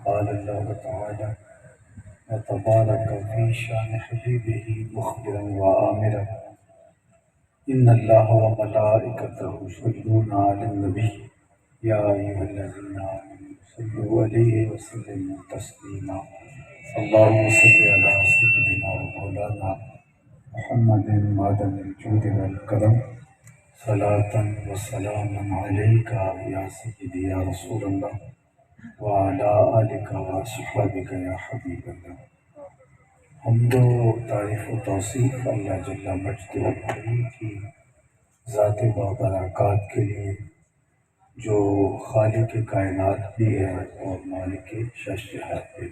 قال الله تعالى: وتبارك في شان حبيبه مخبرا وآمرا إن الله وملائكته يصلون على النبي يا أيها الذين آمنوا صلوا عليه وسلموا تسليما اللهم صل على سيدنا ومولانا محمد معدن الجود والكرم صلاة وسلاما عليك يا سيدي يا رسول الله وعلى آلك وصحبك يا حبيب الله۔ حمد و تعریف و توصیف اللہ جل مجد و کریم کی ذات بابرکات کے لیے، جو خالق کائنات بھی ہے اور مالک ششجہات بھی۔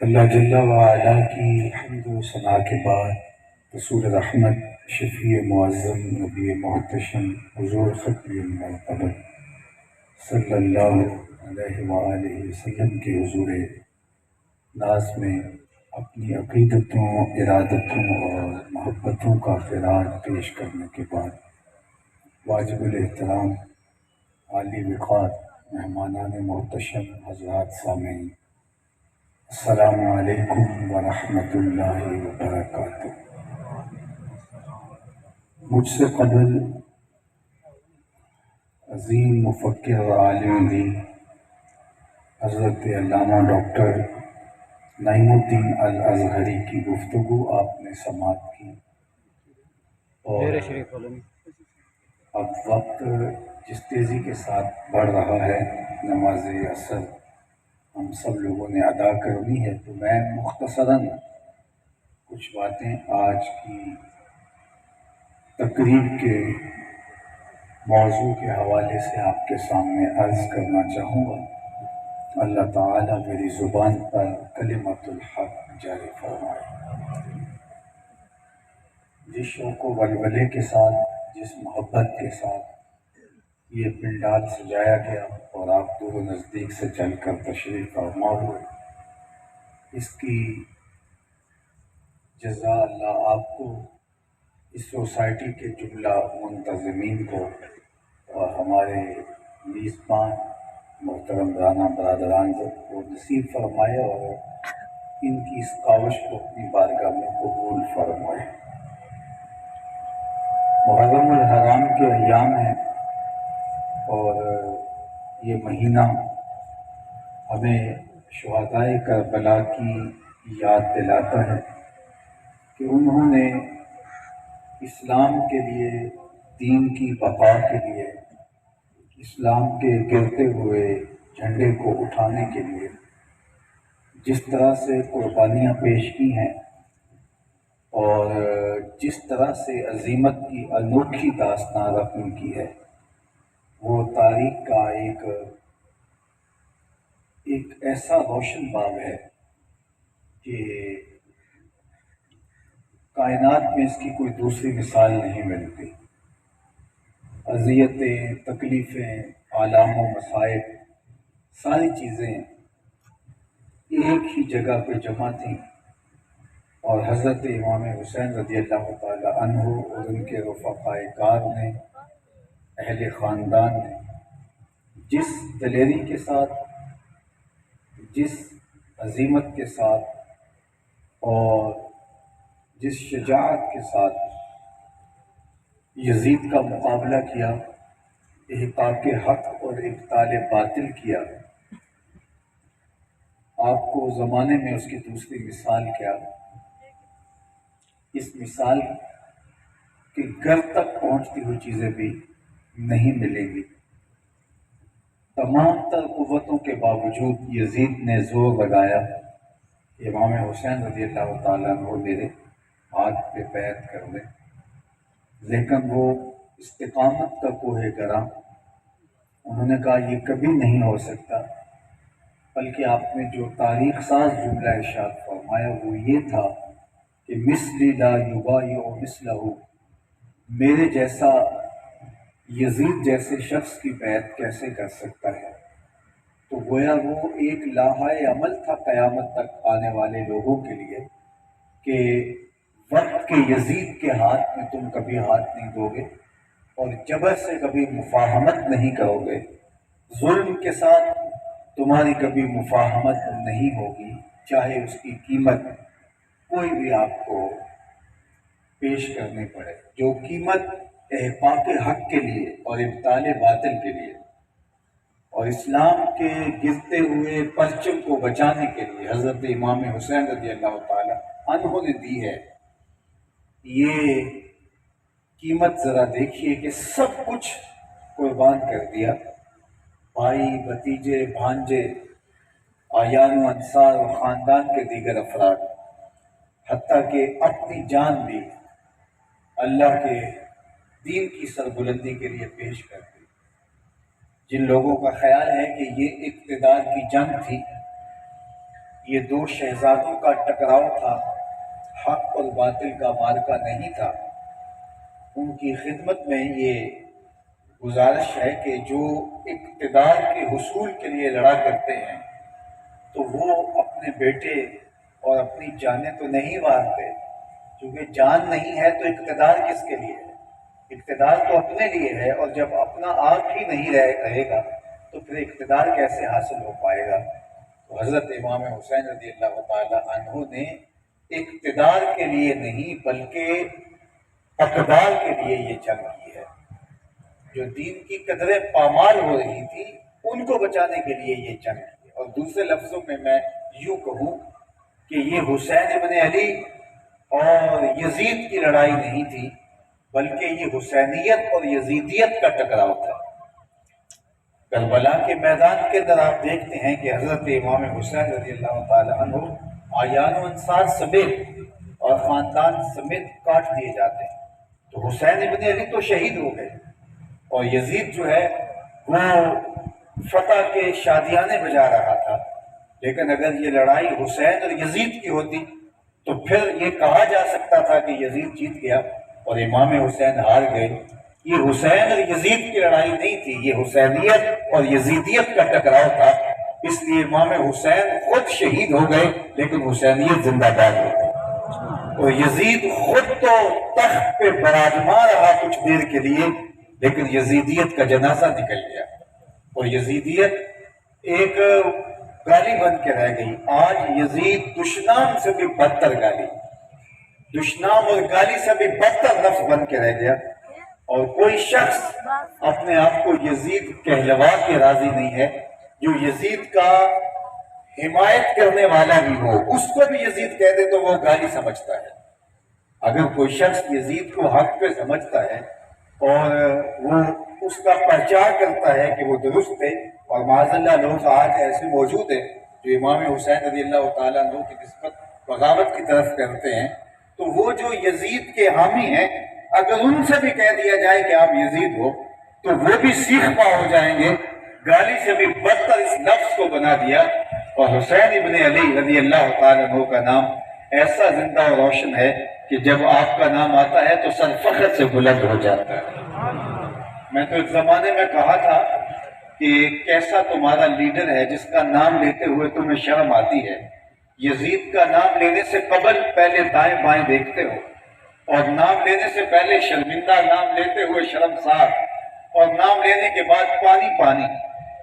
اللہ جل وعلا کی حمد و ثنا کے بعد رسول رحمت، شفیع معظم، نبی محتشم، حضور ختم المعتبر صلی اللہ علیہ وآلہ وسلم کے حضور ناز میں اپنی عقیدتوں، ارادتوں اور محبتوں کا خراج پیش کرنے کے بعد واجب الاحترام عالی وقار مہمانان محتشم حضرات سامعین، السلام علیکم ورحمۃ اللہ وبرکاتہ۔ مجھ سے قبل عظیم مفکر و عالم دین حضرت علامہ ڈاکٹر نعیم الدین الازہری کی گفتگو آپ نے سماعت کی، اور اب وقت جس تیزی کے ساتھ بڑھ رہا ہے، نماز عصر ہم سب لوگوں نے ادا کرنی ہے، تو میں مختصراً کچھ باتیں آج کی تقریب کے موضوع کے حوالے سے آپ کے سامنے عرض کرنا چاہوں گا۔ اللہ تعالیٰ میری زبان پر کلمۃ الحق جاری فرمائے۔ جس شوق و ولولے کے ساتھ، جس محبت کے ساتھ یہ پنڈال سجایا گیا اور آپ دور و نزدیک سے چل کر تشریف فرما ہوئے، اس کی جزا اللہ آپ کو، اس سوسائٹی کے جملہ منتظمین کو اور ہمارے میزبان محترم رانا برادران کو نصیب فرمائے، اور ان کی اس کاوش کو اپنی بارگاہ میں قبول فرمائے۔ محرم الحرام کے ایام ہیں، اور یہ مہینہ ہمیں شہدائے کربلا کی یاد دلاتا ہے کہ انہوں نے اسلام کے لیے، دین کی بقا کے لیے، اسلام کے گرتے ہوئے جھنڈے کو اٹھانے کے لیے جس طرح سے قربانیاں پیش کی ہیں، اور جس طرح سے عظمت کی انوکھی داستان رقم کی ہے، وہ تاریخ کا ایک ایسا روشن باب ہے کہ کائنات میں اس کی کوئی دوسری مثال نہیں ملتی۔ اذیتیں، تکلیفیں، آلام و مصائب، ساری چیزیں ایک ہی جگہ پہ جمع تھیں، اور حضرت امام حسین رضی اللہ تعالی عنہ اور ان کے رفقائے کار نے، اہل خاندان نے جس دلیری کے ساتھ، جس عظمت کے ساتھ اور جس شجاعت کے ساتھ یزید کا مقابلہ کیا، احقاق حق اور ابطال باطل کیا، آپ کو زمانے میں اس کی دوسری مثال کیا، اس مثال کے گھر تک پہنچتی ہوئی چیزیں بھی نہیں ملیں گی۔ تمام تر قوتوں کے باوجود یزید نے زور لگایا، امام حسین رضی اللہ تعالیٰ عنہ میرے ہاتھ پہ بیعت کر لیں، لیکن وہ استقامت کا کوہ گراں، انہوں نے کہا یہ کبھی نہیں ہو سکتا، بلکہ آپ نے جو تاریخ ساز جملہ ارشاد فرمایا وہ یہ تھا کہ مثلی لا یبایع مثلہ، میرے جیسا یزید جیسے شخص کی بیعت کیسے کر سکتا ہے؟ تو گویا وہ ایک لاحۂ عمل تھا قیامت تک آنے والے لوگوں کے لیے کہ وقت کے یزید کے ہاتھ میں تم کبھی ہاتھ نہیں دو گے، اور جبر سے کبھی مفاہمت نہیں کرو گے، ظلم کے ساتھ تمہاری کبھی مفاہمت نہیں ہوگی، چاہے اس کی قیمت کوئی بھی آپ کو پیش کرنی پڑے، جو قیمت احقاق حق کے لیے اور ابطال باطل کے لیے اور اسلام کے گرتے ہوئے پرچم کو بچانے کے لیے حضرت امام حسین رضی اللہ تعالی عنہ نے دی ہے، یہ قیمت ذرا دیکھیے کہ سب کچھ قربان کر دیا، بھائی، بھتیجے، بھانجے، اعیان و انصار و خاندان کے دیگر افراد، حتیٰ کہ اپنی جان بھی اللہ کے دین کی سربلندی کے لیے پیش کر دی۔ جن لوگوں کا خیال ہے کہ یہ اقتدار کی جنگ تھی، یہ دو شہزادوں کا ٹکراؤ تھا، حق اور باطل کا معرکہ نہیں تھا، ان کی خدمت میں یہ گزارش ہے کہ جو اقتدار کے حصول کے لیے لڑا کرتے ہیں تو وہ اپنے بیٹے اور اپنی جانیں تو نہیں مارتے، کیونکہ جان نہیں ہے تو اقتدار کس کے لیے ہے؟ اقتدار تو اپنے لیے ہے، اور جب اپنا آپ ہی نہیں رہے گا تو پھر اقتدار کیسے حاصل ہو پائے گا؟ تو حضرت امام حسین رضی اللہ تعالی عنہ نے اقتدار کے لیے نہیں بلکہ اقدار کے لیے یہ جنگ کی ہے۔ جو دین کی قدریں پامال ہو رہی تھی ان کو بچانے کے لیے یہ جنگ کی، اور دوسرے لفظوں میں یوں کہوں کہ یہ حسین ابن علی اور یزید کی لڑائی نہیں تھی، بلکہ یہ حسینیت اور یزیدیت کا ٹکراؤ تھا۔ کربلا کے میدان کے اندر آپ دیکھتے ہیں کہ حضرت امام حسین رضی اللہ تعالی عنہ اعیان و انصار سمیت اور خاندان سمیت کاٹ دیے جاتے ہیں، تو حسین ابن علی تو شہید ہو گئے، اور یزید جو ہے وہ فتح کے شادیانے بجا رہا تھا۔ لیکن اگر یہ لڑائی حسین اور یزید کی ہوتی تو پھر یہ کہا جا سکتا تھا کہ یزید جیت گیا اور امام حسین ہار گئے۔ یہ حسین اور یزید کی لڑائی نہیں تھی، یہ حسینیت اور یزیدیت کا ٹکراؤ تھا، اس لیے امام حسین خود شہید ہو گئے لیکن حسینیت زندہ باد ہو گئی، اور یزید خود تو تخت پہ براجمان رہا کچھ دیر کے لیے لیکن یزیدیت کا جنازہ نکل گیا، اور یزیدیت ایک گالی بن کے رہ گئی۔ آج یزید دشنام سے بھی بدتر گالی، دشنام اور گالی سے بھی بدتر لفظ بن کے رہ گیا، اور کوئی شخص اپنے آپ کو یزید کہلوا کے راضی نہیں ہے جو یزید کا حمایت کرنے والا بھی ہو، اس کو بھی یزید کہہ دے تو وہ گالی سمجھتا ہے۔ اگر کوئی شخص یزید کو حق پہ سمجھتا ہے اور وہ اس کا پرچار کرتا ہے کہ وہ درست ہے، اور معاذ اللہ لوگ آج ایسے موجود ہیں جو امام حسین رضی اللہ تعالیٰ عنہ کی نسبت بغاوت کی طرف کرتے ہیں، تو وہ جو یزید کے حامی ہیں اگر ان سے بھی کہہ دیا جائے کہ آپ یزید ہو تو وہ بھی سیخ پا ہو جائیں گے، گالی سے بھی بدتر اس لفظ کو بنا دیا۔ اور حسین ابن علی رضی اللہ تعالیٰ عنہ کا نام ایسا زندہ و روشن ہے کہ جب آپ کا نام آتا ہے تو سر فخر سے بلند ہو جاتا ہے۔ میں تو ایک زمانے میں کہا تھا کہ کیسا تمہارا لیڈر ہے جس کا نام لیتے ہوئے تمہیں شرم آتی ہے؟ یزید کا نام لینے سے قبل پہلے دائیں بائیں دیکھتے ہو، اور نام لینے سے پہلے شرمندہ، نام لیتے ہوئے شرمسار، اور نام لینے کے بعد پانی پانی۔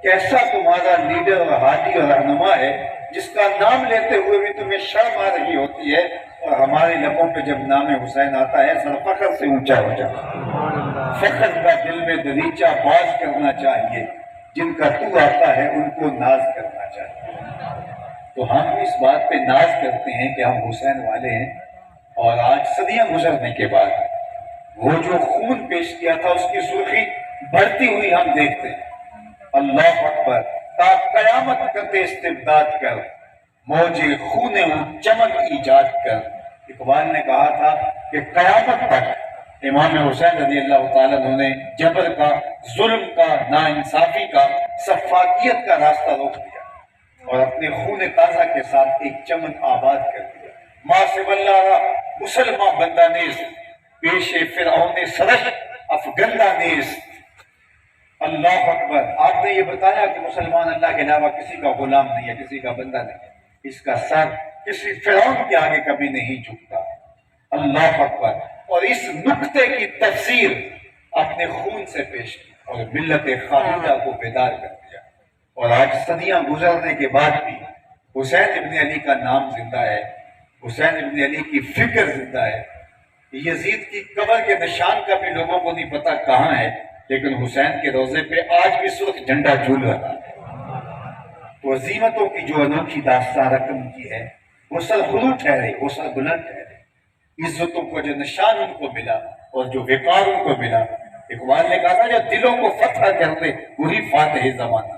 کیسا تمہارا لیڈر اور ہادی اور رہنما ہے جس کا نام لیتے ہوئے بھی تمہیں شرم آ رہی ہوتی ہے، اور ہمارے لبوں پہ جب نام حسین آتا ہے سر فخر سے اونچا ہو جاتا ہے۔ فخر کا دل میں دریچہ باز کرنا چاہیے، جن کا تو آتا ہے ان کو ناز کرنا چاہیے۔ تو ہم اس بات پہ ناز کرتے ہیں کہ ہم حسین والے ہیں، اور آج صدیاں گزرنے کے بعد وہ جو خون پیش کیا تھا اس کی سرخی بڑھتی ہوئی ہم دیکھتے ہیں۔ اللہ اکبر، تا قیامت کرتے استبداد کر، موج خون چمک ایجاد کر۔ اقبال نے کہا تھا کہ قیامت تک امام حسین رضی اللہ تعالیٰ عنہ نے جبر کا، ظلم کا، ناانصافی کا، سفاکیت کا راستہ روک دیا اور اپنے خون تازہ کے ساتھ ایک چمن آباد کر دیا۔ ماں سے بلّہ مسلمان بندہ نیز، پیش فرعون سرش افگندہ نیز۔ اللہ اکبر، آپ نے یہ بتایا کہ مسلمان اللہ کے علاوہ کسی کا غلام نہیں ہے، کسی کا بندہ نہیں ہے، اس کا سر کسی فرعون کے آگے کبھی نہیں جھکتا۔ اللہ اکبر، اور اس نکتے کی تفسیر اپنے خون سے پیش کی اور ملت خالدہ کو بیدار کر دیا۔ اور آج صدیاں گزرنے کے بعد بھی حسین ابن علی کا نام زندہ ہے، حسین ابن علی کی فکر زندہ ہے۔ یزید کی قبر کے نشان کا بھی لوگوں کو نہیں پتا کہاں ہے، لیکن حسین کے روضے پہ آج بھی سرخ جھنڈا جھول رہا ہے۔ تو عظیمتوں کی جو انوکھی داستان رقم کی ہے، وہ سر خلو ٹھہرے، وہ سر بلند ٹھہرے۔ عزتوں کو جو نشان ان کو ملا اور جو وقار ان کو ملا، اقبال نے کہا تھا جو دلوں کو فتح کر دے وہی فاتح زمانہ۔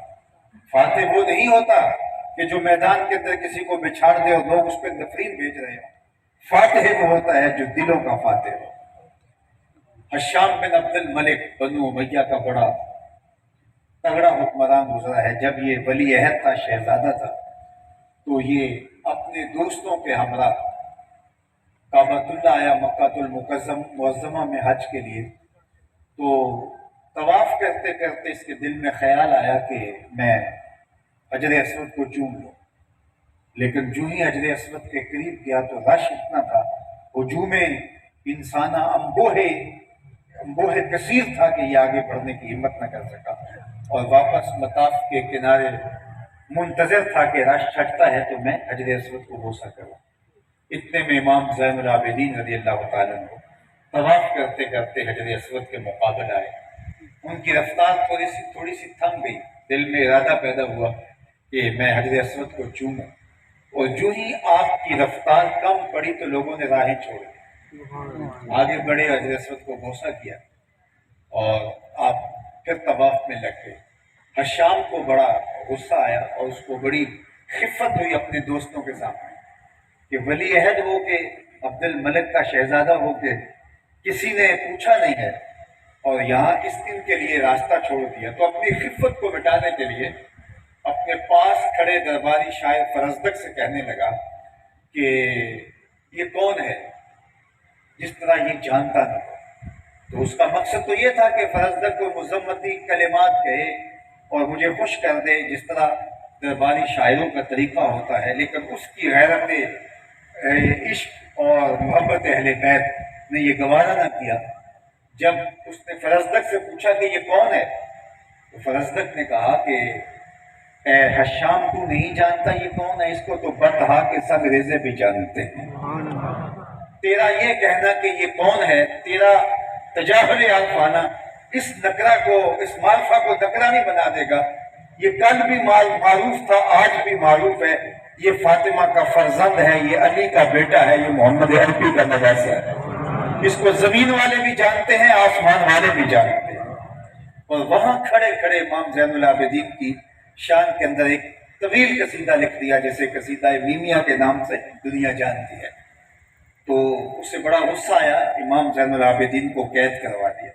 فاتح وہ نہیں ہوتا کہ جو میدان کے اندر کسی کو بچھاڑ دے اور لوگ اس پہ نفرین بھیج رہے ہیں۔ فاتح وہ ہوتا ہے جو دلوں کا فاتح ہو۔ حشام بن عبد الملک بنو امیہ کا بڑا تگڑا حکمران گزرا ہے۔ جب یہ ولی عہد تھا، شہزادہ تھا، تو یہ اپنے دوستوں کے ہمراہ کعبۃ اللہ آیا مکہ المعظمہ میں حج کے لیے۔ تو طواف کرتے کرتے اس کے دل میں خیال آیا کہ میں حجر اسود کو چوم لوں، لیکن جو ہی حجر اسود کے قریب گیا تو رش اتنا تھا، ہجوم انسانہ انبوہ کثیر تھا کہ یہ آگے بڑھنے کی ہمت نہ کر سکا، اور واپس مطاف کے کنارے منتظر تھا کہ رش چھٹتا ہے تو میں حجر اسود کو بوسہ کروں۔ اتنے میں امام زین العابدین رضی اللہ تعالیٰ عنہ طواف کرتے کرتے حجر اسود کے مقابل آئے۔ ان کی رفتار تھوڑی سی تھم گئی، دل میں ارادہ پیدا ہوا کہ میں حجر اسود کو چوموں، اور جو ہی آپ کی رفتار کم پڑی تو لوگوں نے راہیں چھوڑ دی، آگے بڑھے، حجر اسود کو بوسہ کیا اور آپ پھر طواف میں لگ گئے۔ حشام کو بڑا غصہ آیا اور اس کو بڑی خفت ہوئی اپنے دوستوں کے سامنے کہ ولی عہد ہو کے عبد الملک کا شہزادہ ہو کے کسی نے پوچھا نہیں ہے اور یہاں اس دن کے لیے راستہ چھوڑ دیا۔ تو اپنی خفت کو مٹانے کے لیے اپنے پاس کھڑے درباری شاعر فرزدق سے کہنے لگا کہ یہ کون ہے جس طرح یہ جانتا نہ ہو۔ تو اس کا مقصد تو یہ تھا کہ فرزدق کو مذمتی کلمات کہے اور مجھے خوش کر دے، جس طرح درباری شاعروں کا طریقہ ہوتا ہے، لیکن اس کی غیرت عشق اور محبت اہل بیت نے یہ گوارا نہ کیا۔ جب اس نے فرزدق سے پوچھا کہ یہ کون ہے تو فرزدق نے کہا کہ اے حشام، تو نہیں جانتا یہ کون ہے؟ اس کو تو بطحا کے سنگ ریزے بھی جانتے ہیں۔ تیرا یہ کہنا کہ یہ کون ہے، تیرا تجاہل عارفانہ اس نکرہ کو، اس معرفہ کو نکرہ نہیں بنا دے گا۔ یہ کل بھی معروف تھا، آج بھی معروف ہے، یہ فاطمہ کا فرزند ہے، یہ علی کا بیٹا ہے، یہ محمد عربی کا نواسہ ہے۔ اس کو زمین والے بھی جانتے ہیں، آسمان والے بھی جانتے ہیں۔ اور وہاں کھڑے کھڑے امام زین العابدین کی شان کے اندر ایک طویل قصیدہ لکھ دیا، جیسے قصیدہ میمیہ کے نام سے دنیا جانتی ہے۔ تو اسے بڑا غصہ آیا، امام زین العابدین کو قید کروا دیا۔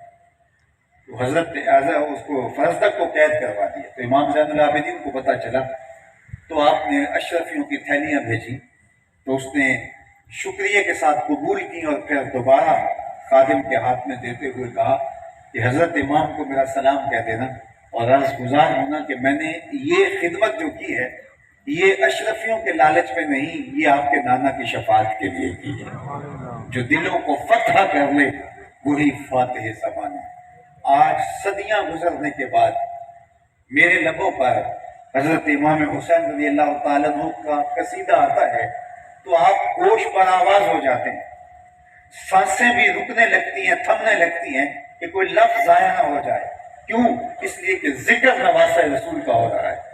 تو حضرت اس کو فرزدق کو قید کروا دیا۔ تو امام زین العابدین کو پتہ چلا تو آپ نے اشرفیوں کی تھیلیاں بھیجی، تو اس نے شکریہ کے ساتھ قبول کی اور پھر دوبارہ خادم کے ہاتھ میں دیتے ہوئے کہا کہ حضرت امام کو میرا سلام کہہ دینا اور عرض گزار ہونا کہ میں نے یہ خدمت جو کی ہے یہ اشرفیوں کے لالچ میں نہیں، یہ آپ کے نانا کی شفاعت کے لیے کی ہے۔ جو دلوں کو فتح کر لے وہی فاتح زمانہ۔ آج صدیاں گزرنے کے بعد میرے لبوں پر حضرت امام حسین رضی اللہ تعالیٰ عنہ کا قصیدہ آتا ہے تو آپ گوش پر آواز ہو جاتے ہیں، سانسیں بھی رکنے لگتی ہیں، تھمنے لگتی ہیں کہ کوئی لفظ ضائع نہ ہو جائے۔ کیوں؟ اس لیے کہ ذکر نواسہ رسول کا ہو رہا ہے،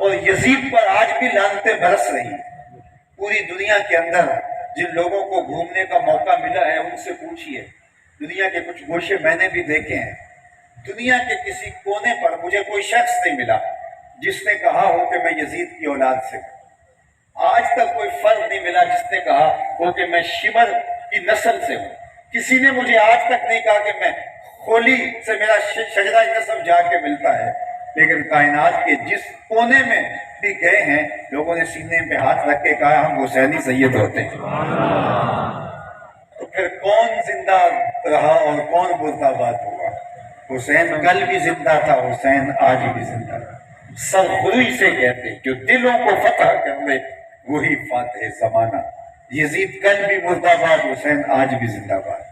اور یزید پر آج بھی لعنتیں برس رہی ہیں۔ پوری دنیا کے اندر جن لوگوں کو گھومنے کا موقع ملا ہے ان سے پوچھئے، دنیا کے کچھ گوشے میں نے بھی دیکھے ہیں، دنیا کے کسی کونے پر مجھے کوئی شخص نہیں ملا جس نے کہا ہو کہ میں یزید کی اولاد سے ہوں۔ آج تک کوئی فرد نہیں ملا جس نے کہا ہو کہ میں شمر کی نسل سے ہوں۔ کسی نے مجھے آج تک نہیں کہا کہ میں خولی سے میرا شجرہ نسب جا کے ملتا ہے، لیکن کائنات کے جس کونے میں بھی گئے ہیں لوگوں نے سینے پہ ہاتھ رکھ کے کہا ہم حسینی سید ہوتے ہیں۔ تو پھر کون زندہ رہا اور کون مردہ باد ہوا؟ حسین کل بھی زندہ تھا، حسین آج بھی زندہ ہے۔ سرخروئی سے کہتے جو دلوں کو فتح کر لے وہی فاتح زمانہ۔ یزید کل بھی مردہ باد، حسین آج بھی زندہ باد،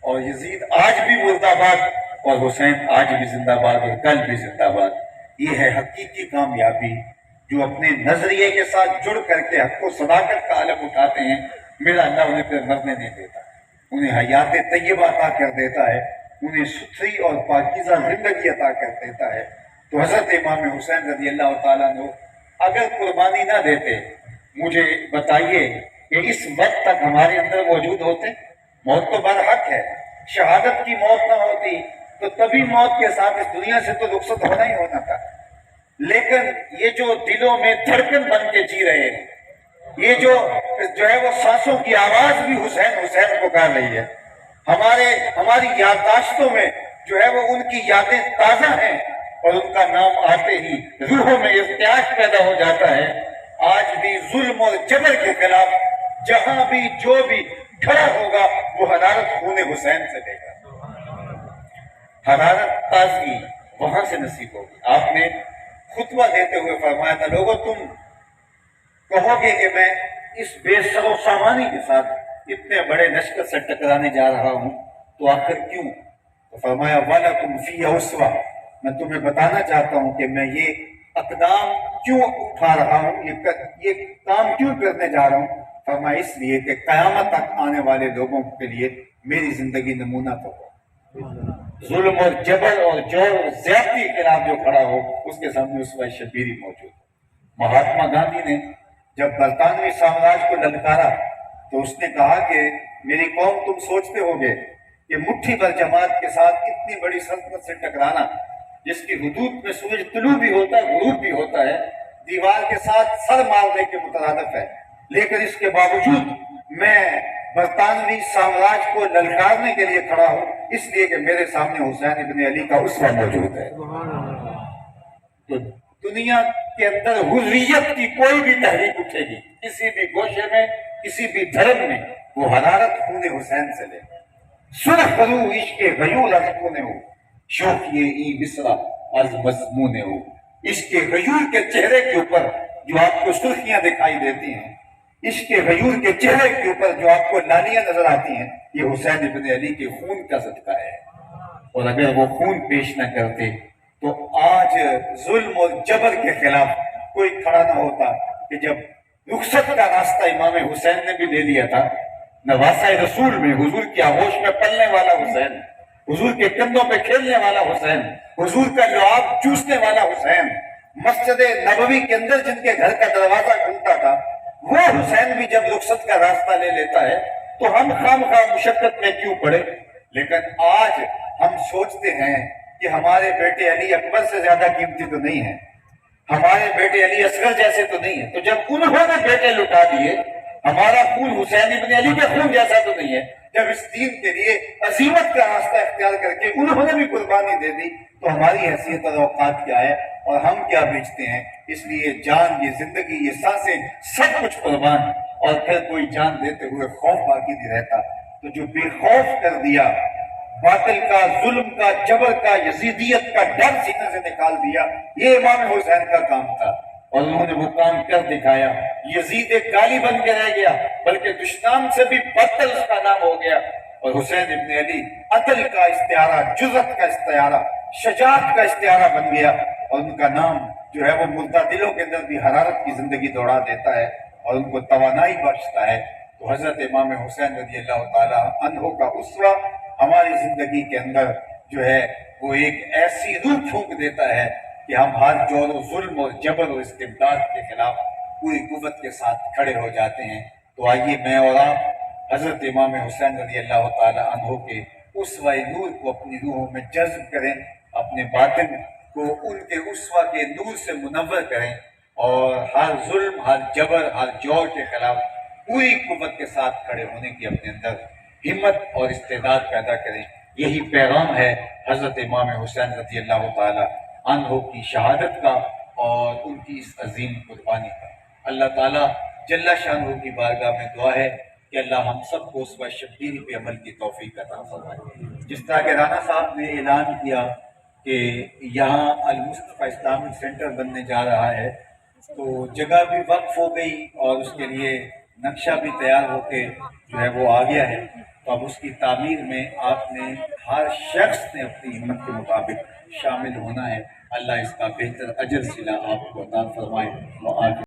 اور یزید آج بھی مردہ باد اور حسین آج بھی زندہ باد اور کل بھی زندہ باد۔ یہ ہے حقیقی کامیابی، جو اپنے نظریے کے ساتھ جڑ کر کے حق و صداقت کا علم اٹھاتے ہیں، میرا اللہ انہیں پھر مرنے نہیں دیتا، انہیں حیات طیبہ عطا کر دیتا ہے، انہیں ستھری اور پاکیزہ زندگی عطا کر دیتا ہے۔ تو حضرت امام حسین رضی اللہ تعالیٰ عنہ اگر قربانی نہ دیتے، مجھے بتائیے کہ اس وقت تک ہمارے اندر موجود ہوتے؟ موت تو برحق ہے، شہادت کی موت نہ ہوتی تو تبھی موت کے ساتھ اس دنیا سے تو رخصت ہونا ہی ہونا تھا، لیکن یہ جو دلوں میں دھڑکن بن کے جی رہے ہیں، یہ جو ہے وہ سانسوں کی آواز بھی حسین حسین پکار رہی ہے، ہماری یادداشتوں میں جو ہے وہ ان کی یادیں تازہ ہیں، اور ان کا نام آتے ہی روحوں میں ارتعاش پیدا ہو جاتا ہے۔ آج بھی ظلم اور جبر کے خلاف جہاں بھی جو بھی کھڑا ہوگا وہ حرارت خون حسین سے لے گا، حرارت تازگی وہاں سے نصیب ہوگی۔ آپ نے خطبہ دیتے ہوئے فرمایا تھا، لوگوں تم کہو گے کہ میں اس بے سر و سامانی کے ساتھ اتنے بڑے لشکر سے ٹکرانے جا رہا ہوں، تو آخر کیوں؟ تو فرمایا وَلَكُمْ فِيهَا أُسْوَةٌ، میں تمہیں بتانا چاہتا ہوں کہ میں یہ اقدام کیوں اٹھا رہا ہوں، یہ کام کیوں کرنے جا رہا ہوں۔ فرمایا اس لیے کہ قیامت تک آنے والے لوگوں کے لیے میری زندگی نمونہ تو ہو، ظلم اور جبر اور جور اور زیادتی کے خلاف جو کھڑا ہو اس کے سامنے اسوہ شبیری موجود ہے۔ مہاتما گاندھی نے جب برطانوی سامراج کو للکارا تو اس نے کہا کہ میری قوم تم سوچتے ہوگے کہ مٹھی بھر جماعت کے ساتھ اتنی بڑی سلطنت سے ٹکرانا، جس کی حدود میں سورج طلوع بھی ہوتا ہے غروب بھی ہوتا ہے، دیوار کے ساتھ سر مارنے کے مترادف ہے، لیکن اس کے باوجود میں برطانوی سامراج کو للکارنے کے لیے کھڑا ہوں، اس لیے کہ میرے سامنے حسین ابن علی کا اسوہ موجود ہے۔ تو دنیا کے اندر حریت کی کوئی بھی تحریک اٹھے گی، کسی بھی گوشے میں، کسی بھی دھرم میں، وہ حرارت خون حسین سے لے۔ سرخ رو عشق غیور از خون ہو، شوخی ای مصرع از مضمون ہو۔ عشق غیور کے چہرے کے اوپر جو آپ کو سرخیاں دکھائی دیتی ہیں، عشق غیور کے چہرے کے اوپر جو آپ کو لالیاں نظر آتی ہیں، یہ حسین ابن علی کے خون کا صدقہ ہے، اور اگر وہ خون پیش نہ کرتے تو آج ظلم اور جبر کے خلاف کوئی کھڑا نہ ہوتا۔ کہ جب رخصت کا راستہ امام حسین نے بھی لے لیا تھا، نواسہ رسول میں حضور کی آغوش میں پلنے والا حسین، حضور کے کندھوں پہ کھیلنے والا حسین، حضور کا لعاب چوسنے والا حسین، مسجد نبوی کے اندر جن کے گھر کا دروازہ کھلتا تھا، وہ حسین بھی جب رخصت کا راستہ لے لیتا ہے تو ہم خواہ مشقت میں کیوں پڑے؟ لیکن آج ہم سوچتے ہیں کہ ہمارے بیٹے علی اکبر سے زیادہ قیمتی تو نہیں ہے، ہمارے بیٹے علی اصغر جیسے تو نہیں ہے، تو جب انہوں نے بیٹے لٹا دیے، ہمارا خون حسین ابن علی کے خون جیسا تو نہیں ہے۔ جب اس دین کے لیے عظیمت کا راستہ اختیار کر کے انہوں نے بھی قربانی دے دی تو ہماری حیثیت اور اوقات کیا ہے اور ہم کیا بیچتے ہیں؟ اس لیے جان، یہ زندگی، یہ سانسیں، سب کچھ قربان، اور پھر کوئی جان دیتے ہوئے خوف باقی نہیں رہتا۔ تو جو بے خوف کر دیا، باطل کا، ظلم کا، جبر کا، یزیدیت کا ڈر سینے سے نکال دیا، یہ امام حسین کا کام تھا، اور انہوں نے وہ کام کر دکھایا۔ یزید ایک گالی بن کے رہ گیا، بلکہ دشنام سے بھی بدتر اس کا نام ہو گیا، اور حسین ابن علی عدل کا استعارہ، جرأت کا استعارہ، شجاعت کا استعارہ بن گیا، اور ان کا نام جو ہے وہ مردہ دلوں کے اندر بھی حرارت کی زندگی دوڑا دیتا ہے اور ان کو توانائی بخشتا ہے۔ تو حضرت امام حسین رضی اللہ تعالیٰ عنہ کا اسوہ ہماری زندگی کے اندر جو ہے وہ ایک ایسی روح پھونک دیتا ہے کہ ہم ہر جور و ظلم اور جبر اور استبداد کے خلاف پوری قوت کے ساتھ کھڑے ہو جاتے ہیں۔ تو آئیے میں اور آپ حضرت امام حسین رضی اللہ تعالیٰ عنہ کے اسوہ نور کو اپنی روحوں میں جذب کریں، اپنے باطن کو ان کے اسوہ کے نور سے منور کریں، اور ہر ظلم، ہر جبر، ہر جور کے خلاف پوری قوت کے ساتھ کھڑے ہونے کی اپنے اندر ہمت اور استعداد پیدا کریں۔ یہی پیغام ہے حضرت امام حسین رضی اللہ تعالی عنہ کی شہادت کا اور ان کی اس عظیم قربانی کا۔ اللہ تعالیٰ جل شانہ کی بارگاہ میں دعا ہے کہ اللہ ہم سب کو اسوہ شبیر پہ عمل کی توفیق عطا فرمائے۔ جس طرح کہ رانا صاحب نے اعلان کیا کہ یہاں المصطفیٰ اسلامک سینٹر بننے جا رہا ہے، تو جگہ بھی وقف ہو گئی اور اس کے لیے نقشہ بھی تیار ہو کے جو ہے وہ آ گیا ہے۔ تو اب اس کی تعمیر میں آپ نے ہر شخص نے اپنی ہمت کے مطابق شامل ہونا ہے۔ اللہ اس کا بہتر اجر صلہ آپ کو عطا فرمائے۔